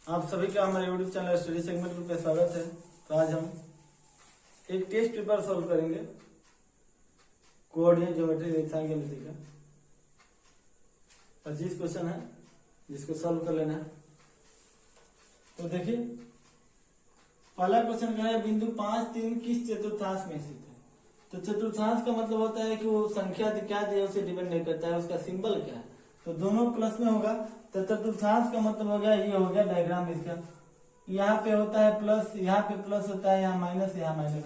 आप सभी का हमारे यूट्यूब चैनल स्टडी सेगमेंट में स्वागत है। तो आज हम एक टेस्ट पेपर सॉल्व करेंगे, कोऑर्डिनेट ज्योमेट्री रेक्टेंगल का 25 क्वेश्चन है जिसको सॉल्व कर लेना है। तो देखिए, पहला क्वेश्चन क्या है, बिंदु 5, 3 किस चतुर्थांश में स्थित है। तो चतुर्थांश का मतलब होता है कि वो संख्या क्या दी है उसे डिपेंड नहीं करता है, उसका सिंबल क्या है। तो दोनों प्लस में होगा। तो चतुर्थांश का मतलब हो गया, ये हो गया डायग्राम इसका, यहाँ पे होता है प्लस, यहाँ पे प्लस होता है, यहाँ माइनस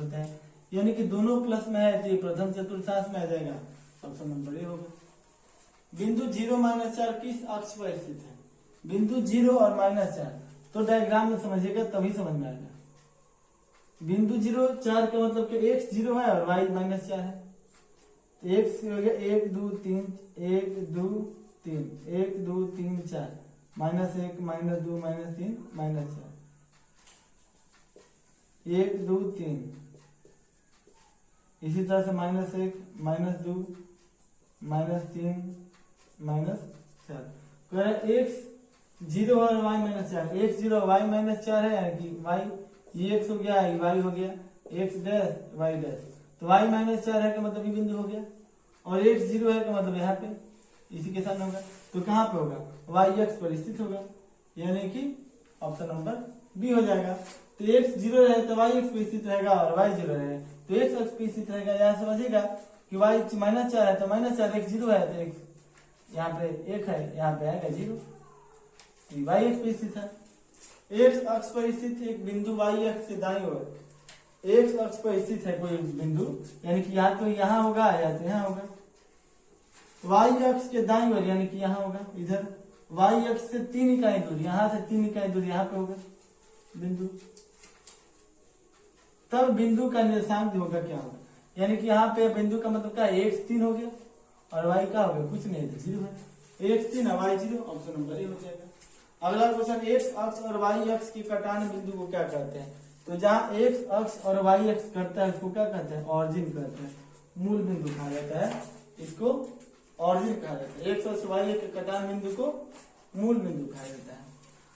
होता है, यानी कि दोनों प्लस में है तो ये प्रथम चतुर्थांश में आ जाएगा, ऑप्शन नंबर ए होगा। बिंदु 0, -4 किस अक्ष पर स्थित है। बिंदु 0 और -4 तो डायग्राम में समझिएगा तभी समझ में आएगा। बिंदु 0 4 का मतलब कि x 0 है और y -4 है। तो x हो गया 1 2 3 1 2 3 1 2 3 4 -1 -2 -3 -4 1 2 3। इसी तरह से -1 -2 -3 -4 x 0 और y -4, x 0 y -4 है, यानी कि y ये x हो गया, ये y हो गया, x डैश y डैश। तो y -4 है का मतलब ये बिंदु हो गया, और x 0 है का मतलब यहाँ पे इसी के साथ होगा। तो कहाँ पे होगा, y अक्ष पर स्थित होगा, यानी कि ऑप्शन नंबर बी हो जाएगा। तो x 0 रहे तो y अक्ष पर स्थित रहेगा, और y 0 रहे तो x अक्ष पर स्थित रहेगा। यहाँ समझिएगा कि y -4 है तो -4, x 0 है तो x यहाँ पे 1 है, यहाँ पे आएगा 0, y अक्ष पर स्थित है। x अक्ष पर स्थित एक बिंदु y अक्ष से दाईं ओर, x अक्ष पर स्थित है कोई बिंदु, यानी कि या तो यहाँ होगा या तो यहाँ होगा। y अक्ष के दाईं ओर यानी कि यहाँ होगा, इधर y अक्ष से 3 इकाई दूर, यहाँ से 3 इकाई दूर यहाँ पे होगा बिंदु। तब बिंदु का निर्देशांक होगा क्या होगा, यानी कि यहाँ पे बिंदु का मतलब क्या है, x 3 हो गया और y का हो गया कुछ नहीं तो 0 है, x 3 y 0, option number A हो जाएगा। अगला क्वेश्चन, x अक्ष और y अक्ष की कटान बिंदु को क्या कहते हैं। तो जहाँ x अक्ष और y अक्ष करता है उसको क्या कहते हैं, ऑरिजिन कहते हैं, मूल बिंदु कहा जाता है, इसको ऑरिजिन कहा जाता है। x अक्ष y अक्ष के कटान बिंदु को मूल बिंदु कहा जाता है।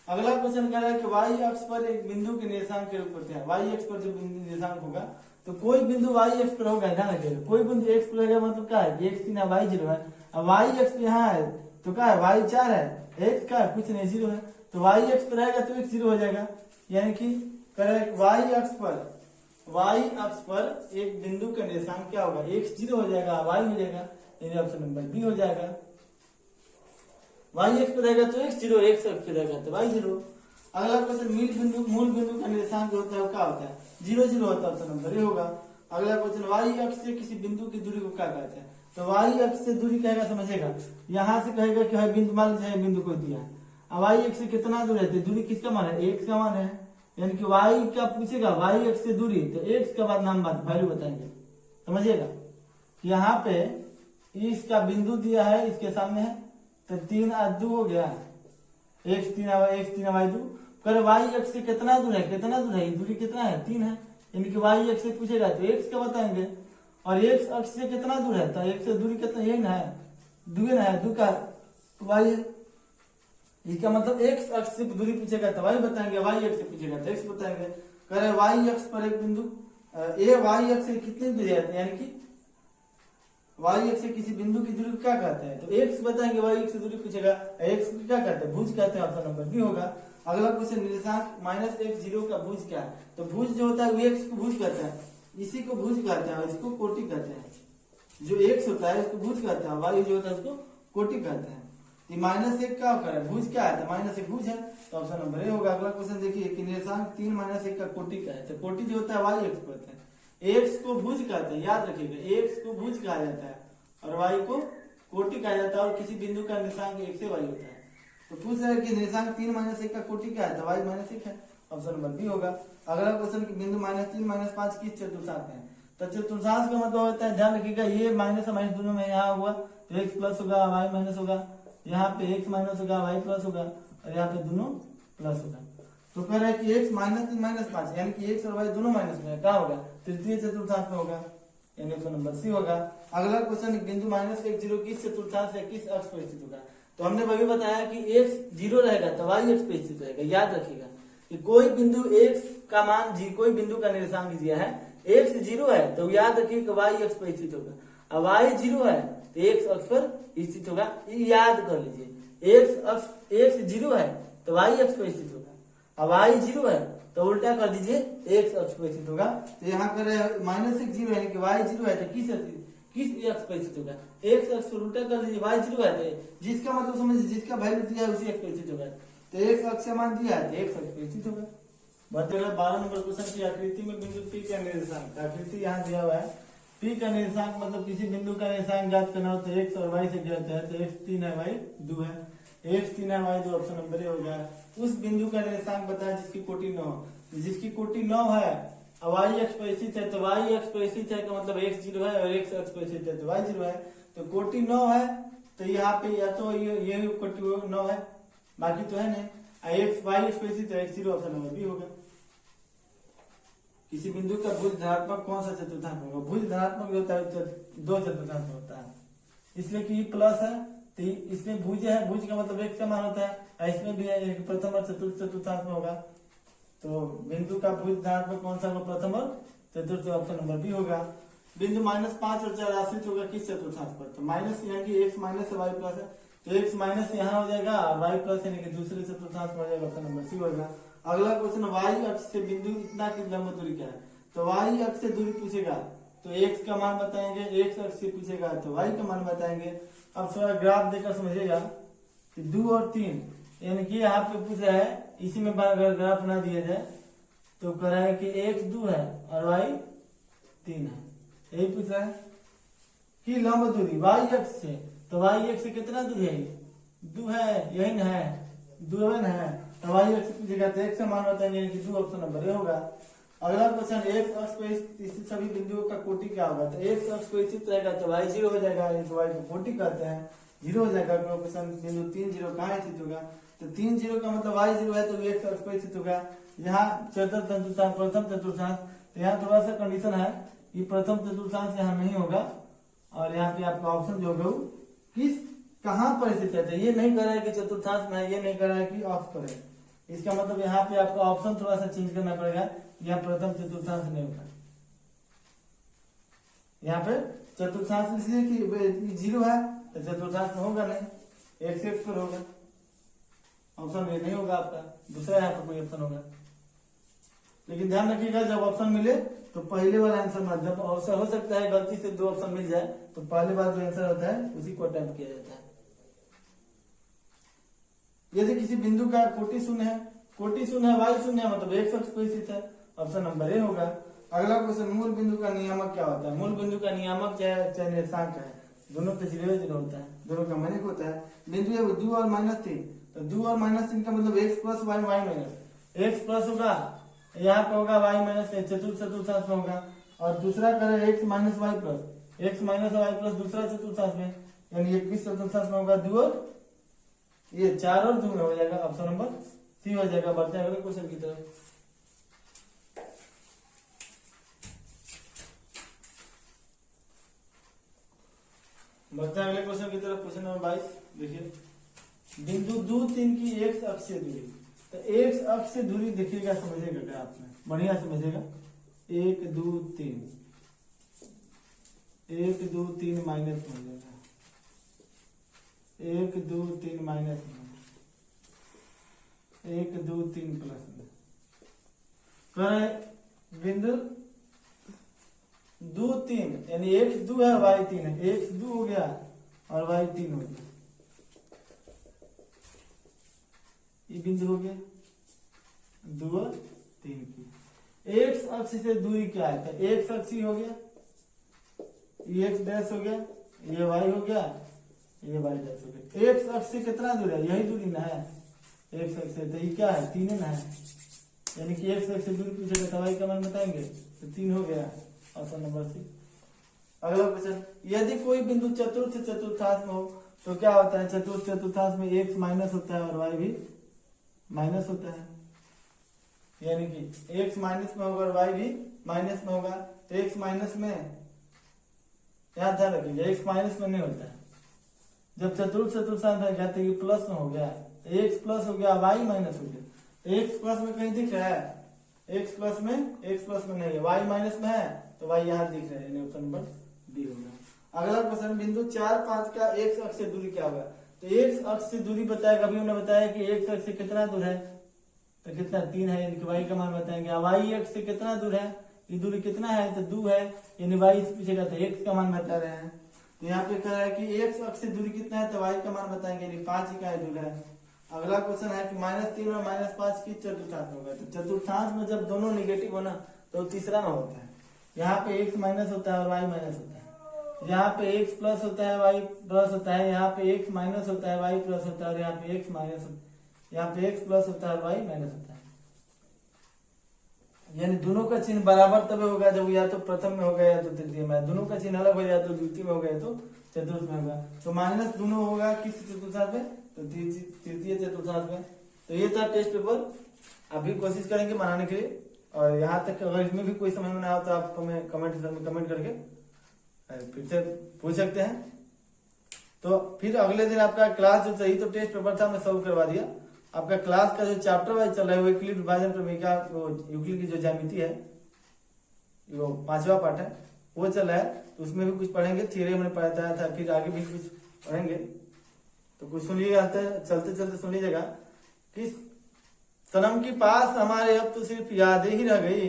अगला क्वेश्चन कह रहा है कि y अक्ष पर एक बिंदु के निर्देशांक के रूप होते हैं। y अक्ष पर जो बिंदु निर्देशांक होगा, तो कोई बिंदु y अक्ष पर होगा, ध्यान रखिएगा, कोई बिंदु x पर रहेगा मतलब क्या है, x 3 है y 0 है। अब y अक्ष यहाँ है तो क्या है, y 4 है, x का कुछ नहीं 0 है, तो y अक्ष पर रहेगा तो x 0 हो जाएगा, यानी कि y अक्ष पर एक बिंदु का निर्देशांक क्या होगा, x 0 हो जाएगा, y हो जाएगा, यानी ऑप्शन नंबर बी हो जाएगा। y अक्ष पर रहेगा तो x 0, x अक्ष पर रहेगा तो y 0। अगला क्वेश्चन, मूल बिंदु का निर्देशांक होता है वो क्या होता है, 0 0 होता है, ऑप्शन नंबर ए होगा। अगला क्वेश्चन, y अक्ष से किसी बिंदु की दूरी को क्या कहते हैं। तो y अक्ष से दूरी कहेगा, समझेगा, यहाँ से कहेगा कि बिंदु, मान लीजिए बिंदु को दिया, अब y अक्ष से कितना दूर है, तो दूरी किसका मान है, x का मान है, यानी कि y का पूछेगा, y अक्ष से दूरी, तो x के बाद नाम बात वैल्यू बताएंगे, समझिएगा। यहाँ पे इसका बिंदु दिया है, इसके सामने है, तो 3 और 2 हो गया, x 3 y 2, कर y अक्ष से कितना दूर है, दूरी कितना है, 3 है, यानी कि y अक्ष से पूछेगा तो x का बताएंगे, और x अक्ष से कितना दूर है, तो x से दूरी कितना, यही ना है, 2 का y है, इसका मतलब x अक्ष से दूरी पूछेगा तो y बताएंगे, y अक्ष से पूछेगा तो x बताएंगे। करे y अक्ष पर एक बिंदु y अक्ष से कितनी दूरी है, यानी कि y अक्ष से किसी बिंदु की दूरी को क्या कहते हैं, तो x बताएंगे, y अक्ष से दूरी पूछेगा, x को क्या कहते हैं, भुज कहते हैं, ऑप्शन नंबर बी होगा। अगला क्वेश्चन, निर्देशांक -1 0 का भुज क्या है। तो भुज जो होता है वो x को भुज कहते हैं, इसी को भुज कहते हैं, इसको कोटि कहते हैं, जो x होता है इसको भुज कहते हैं, y जो होता है उसको कोटि कहते हैं। -1 क्या होता है, भुज क्या है, तो -1 भुज है, तो ऑप्शन नंबर ए होगा। अगला क्वेश्चन देखिए कि निर्देशांक 3 -1 का कोटि क्या है। तो कोटि जो होता है y अक्ष पर है, x को भुज कहते हैं, याद रखिएगा, x को भुज कहा जाता है और y को कोटि कहा जाता है, और किसी बिंदु का निर्देशांक 1 से y होता है। तो पूछ रहा है कि निर्देशांक 3 -1 का कोटि क्या है, तो y -1 है, ऑप्शन नंबर बी होगा। अगला क्वेश्चन कि बिंदु -3 -5 किस चतुर्थांश में है। तो चतुर्थांश का मतलब होता है, ध्यान रखिएगा, ये माइनस माइनस दोनों में यहाँ हुआ तो x प्लस होगा, y माइनस होगा, यहाँ पे x माइनस होगा, y प्लस होगा, और यहाँ पे दोनों प्लस होगा। तो कह रहा है कि x -3 -5 यानी कि x और y दोनों माइनस में क्या होगा, तृतीय चतुर्थांश में होगा, यानी ऑप्शन नंबर सी होगा। अगला क्वेश्चन, बिंदु -1 0 किस चतुर्थांश है, किस अक्ष पर स्थित होगा। तो हमने वही बताया कि x 0 रहेगा तो y x पे स्थित रहेगा। याद रखिएगा कि कोई बिंदु x का मान कोई बिंदु का निर्देशांक दिया है, x 0 है तो याद रखिए कि y x पे स्थित होगा, अब y 0 है तो x अक्ष पर स्थित होगा। याद कर लीजिए x 0 है तो y अक्ष पर स्थित होगा, अब y 0 है तो उल्टा कर दीजिए x अक्ष पर स्थित होगा। तो यहाँ पर -x 0 यानी कि y 0 है तो किस अक्ष पर स्थित होगा, x अक्ष पर उल्टा कर दीजिए, y 0 है तो जिसका मतलब समझिए जिसका वैल्यू दिया है उसी अक्ष पर स्थित होगा। तो x अक्ष का मान दिया है तो x अक्ष पर स्थित होगा। बताइए 12 नंबर क्वेश्चन की आकृति में बिंदु P का निर्देशांक, आकृति यहाँ दिया हुआ है। P का निर्देशांक मतलब किसी बिंदु का निर्देशांक ज्ञात करना हो तो x और y से ज्ञात है, तो x 3 है y 2 है, x 3 है y 2 ऑप्शन नंबर ए हो गया। उस बिंदु का निर्देशांक बताया जिसकी कोटि 9, जिसकी कोटि 9 है और y अक्ष पर स्थित है, तो y अक्ष पर स्थित है का मतलब x 0 है और x अक्ष पर स्थित है तो y 0 है। तो कोटि 9 है तो यहाँ पे या तो ये कोटि 9 है, बाकी तो है नहीं, x y अक्ष पर स्थित है x 0 ऑप्शन नंबर बी होगा। किसी बिंदु का भुज धनात्मक कौन सा चतुर्थांश होगा, भुज धनात्मक होता है 2 चतुर्थांश होता है, इसलिए कि प्लस है तो इसमें भुज है, भुज का मतलब x का मान होता है, इसमें भी है प्रथम और चतुर्थ चतुर्थांश में होगा। तो बिंदु का भुज धनात्मक कौन सा होगा, प्रथम और चतुर्थ, ऑप्शन नंबर बी होगा। बिंदु -5 और 4 आश्रित होगा किस चतुर्थांश पर, तो माइनस यानी कि x माइनस y प्लस है तो x माइनस यहाँ हो जाएगा और y प्लस यानी कि दूसरे चतुर्थांश में हो जाएगा, ऑप्शन नंबर सी होगा। अगला क्वेश्चन y अक्ष से बिंदु इतना की लंब दूरी क्या है, तो y अक्ष से दूरी पूछेगा तो x का मान बताएंगे, x अक्ष से पूछेगा तो y का मान बताएंगे। अब थोड़ा ग्राफ देखकर समझिएगा कि 2 और 3 यानी कि यहाँ पे पूछ रहा है, इसी में अगर ग्राफ बना दिया जाए तो कह रहा है कि x 2 है और y 3 है, यही पूछ रहा है कि लंब दूरी y अक्ष से, तो y अक्ष से कितना दूर है, 2 है, यही ना है 2 है, तो y अक्ष से पूछेगा तो x का मान बताएंगे कि 2 ऑप्शन नंबर ए होगा। अगला क्वेश्चन x अक्ष पर स्थित सभी बिंदुओं का कोटि क्या होगा, तो x अक्ष पर स्थित रहेगा तो y 0 हो जाएगा, तो y को कोटि कहते हैं, 0 हो जाएगा। क्वेश्चन बिंदु 3 0 कहाँ स्थित होगा, तो 3 0 का मतलब y 0 है तो x अक्ष पर स्थित होगा। यहाँ चतुर्थ चतुर्थांश प्रथम चतुर्थांश, तो यहाँ थोड़ा सा कंडीशन है कि प्रथम चतुर्थांश यहाँ नहीं होगा और यहाँ पे आपका ऑप्शन जो होगा किस कहाँ पर स्थित है, तो ये नहीं कर रहा है कि चतुर्थांश में है, ये नहीं कर रहा है कि अक्ष पर है, इसका मतलब यहाँ पे आपका ऑप्शन थोड़ा सा चेंज करना पड़ेगा, यहाँ प्रथम चतुर्थांश नहीं होगा, यहाँ पे चतुर्थांश इसलिए कि 0 है तो चतुर्थांश में होगा नहीं, x पर होगा, ऑप्शन ये नहीं होगा आपका, दूसरा यहाँ पर कोई ऑप्शन होगा। लेकिन ध्यान रखिएगा जब ऑप्शन मिले तो पहले वाला आंसर मत, जब अवसर हो सकता है गलती से 2 ऑप्शन मिल जाए तो पहले बार जो आंसर होता है उसी को अटेम्प्ट किया जाता है। यदि किसी बिंदु का कोटि शून्य है, कोटि शून्य है, y शून्य है मतलब x अक्ष पर स्थित है, ऑप्शन नंबर ए होगा। अगला क्वेश्चन मूल बिंदु का नियामक क्या होता है, मूल बिंदु का नियामक चाहे निर्देशांक है, दोनों तो 0 होता है, दोनों का मानक होता है। बिंदु है 2 और -3, तो 2 और -3 का मतलब x plus y minus, x plus होगा यहाँ पे होगा y माइनस चतुर्थ चतुर्थांश में होगा, और दूसरा करे x माइनस y प्लस दूसरा चतुर्थांश में, यानी 21 चतुर्थांश में होगा 2 और ये 4 और 2 में हो जाएगा, ऑप्शन नंबर सी हो जाएगा। बढ़ते हैं अगले क्वेश्चन की तरफ। बढ़ते हैं अगले क्वेश्चन की तरफ, क्वेश्चन नंबर 22 देखिए, बिंदु 2 3 की x अक्ष से दूरी, तो x अक्ष से दूरी देखिएगा, समझिएगा ग्राफ में बढ़िया समझिएगा, 1 2 3 1 2 3 माइनस में हो जाएगा, 1 2 3 माइनस में, 1 2 3 प्लस में, बिंदु 2 3 यानी x 2 है y 3 है, x 2 हो गया और y 3 हो गया, ये बिंदु हो गया 2 और 3 की। x अक्ष से दूरी क्या है, तो x अक्ष हो गया, ये x डैश हो गया, ये y हो गया, ये y डैश हो गया। x अक्ष से कितना दूर है, यही दूरी ना है x अक्ष से, तो ये क्या है 3 ना है, यानी कि x अक्ष से दूरी पूछेगा तो y का मान बताएंगे तो 3 हो गया, ऑप्शन नंबर सी। अगला क्वेश्चन, यदि कोई बिंदु चतुर्थ चतुर्थांश में हो तो क्या होता है, चतुर्थ चतुर्थांश में x माइनस होता है और y भी माइनस होता है, यानी कि x माइनस में होगा और y भी माइनस में होगा, तो x माइनस में, याद ध्यान रखिएगा x माइनस में नहीं होता है, जब चतुर्थ चतुर्थांश आ गया तो ये प्लस में हो गया, एक्स प्लस हो गया वाई माइनस हो गया। तो एक्स प्लस में कहीं दिख रहा है, एक्स प्लस में नहीं है, वाई माइनस में है तो वाई यहाँ दिख रहा है, ऑप्शन नंबर डी होगा। अगला क्वेश्चन बिंदु 4, 5 का एक्स अक्ष से दूरी क्या होगा। तो एक्स अक्ष से दूरी बताएगा, अभी उन्होंने बताया कि एक्स अक्ष से कितना दूर है, तो कितना 3 है, यानी कि वाई का मान बताएंगे। वाई अक्ष से कितना दूर है, ये दूरी कितना है तो 2 है, यानी वाई से पीछे का तो एक्स का मान बता रहे हैं। तो यहाँ पे कह रहा है कि एक्स अक्ष से दूरी कितना है तो वाई का मान बताएंगे, यानी 5 इकाई दूर है। अगला क्वेश्चन है कि -3 और -5 की चतुर्थांश होगा। तो चतुर्थांश में जब दोनों निगेटिव हो ना तो तीसरा में होता है। यहाँ पे एक्स माइनस होता है और वाई माइनस होता है, यहाँ पे एक्स प्लस होता है वाई प्लस होता है, यहाँ पे एक्स माइनस होता है वाई प्लस होता है, और यहाँ पे एक्स माइनस, यहाँ पे एक्स प्लस होता है और वाई माइनस होता है। यानी दोनों का चिन्ह बराबर तब होगा जब या तो प्रथम में होगा या तो तृतीय में, दोनों का चिन्ह अलग हो जाए तो द्वितीय में होगा या तो चतुर्थ में होगा। तो माइनस दोनों होगा किस चतुर्थांश में, तो तृतीय चतुर्थांश में। तो ये था टेस्ट पेपर, अभी कोशिश करेंगे बनाने के लिए। और यहाँ तक अगर इसमें भी कोई समझ में ना आया तो आप हमें कमेंट करके फिर से पूछ सकते हैं। तो फिर अगले दिन आपका क्लास जो सही तो टेस्ट पेपर था मैं सॉल्व करवा दिया। आपका क्लास का जो चैप्टर वाइज चल रहा है वो यूक्लिड विभाजन प्रमेय, वो यूक्लिड की जो ज्यामिति है वो 5वां पार्ट है वो चल रहा है। तो उसमें भी कुछ पढ़ेंगे, थ्योरम हमने पढ़ाया था, फिर आगे भी कुछ पढ़ेंगे। तो कुछ सुनिएगा, चलते चलते सुन लीजिएगा कि सनम की पास हमारे अब तो सिर्फ यादें ही रह गई,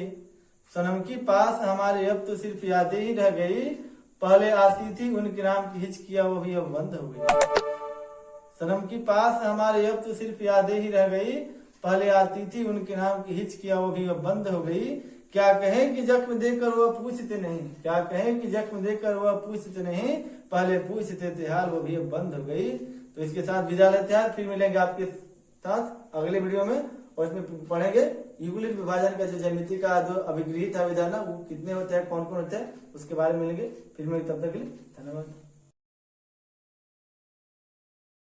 सनम की पास हमारे अब तो सिर्फ यादें ही रह गई, पहले आती थी उनके नाम की हिचकियां वो भी अब बंद हो गई। सनम की पास हमारे अब तो सिर्फ यादें ही रह गई, पहले आती थी उनके नाम की हिचकियां वो भी अब बंद हो गई। क्या कहें कि जख्म देकर वह पूछते नहीं, क्या कहें कि जख्म देकर वह पूछते नहीं, पहले पूछते थे हाल वो भी अब बंद हो गई। तो इसके साथ विदा लेते हैं, फिर मिलेंगे आपके साथ अगले वीडियो में और इसमें पढ़ेंगे यूक्लिड विभाजन का जो ज्यामिति का जो अभिगृहित अविधान वो कितने होते हैं, कौन कौन होते हैं, उसके बारे में मिलेंगे। फिर मिलेंगे, तब तक के लिए धन्यवाद।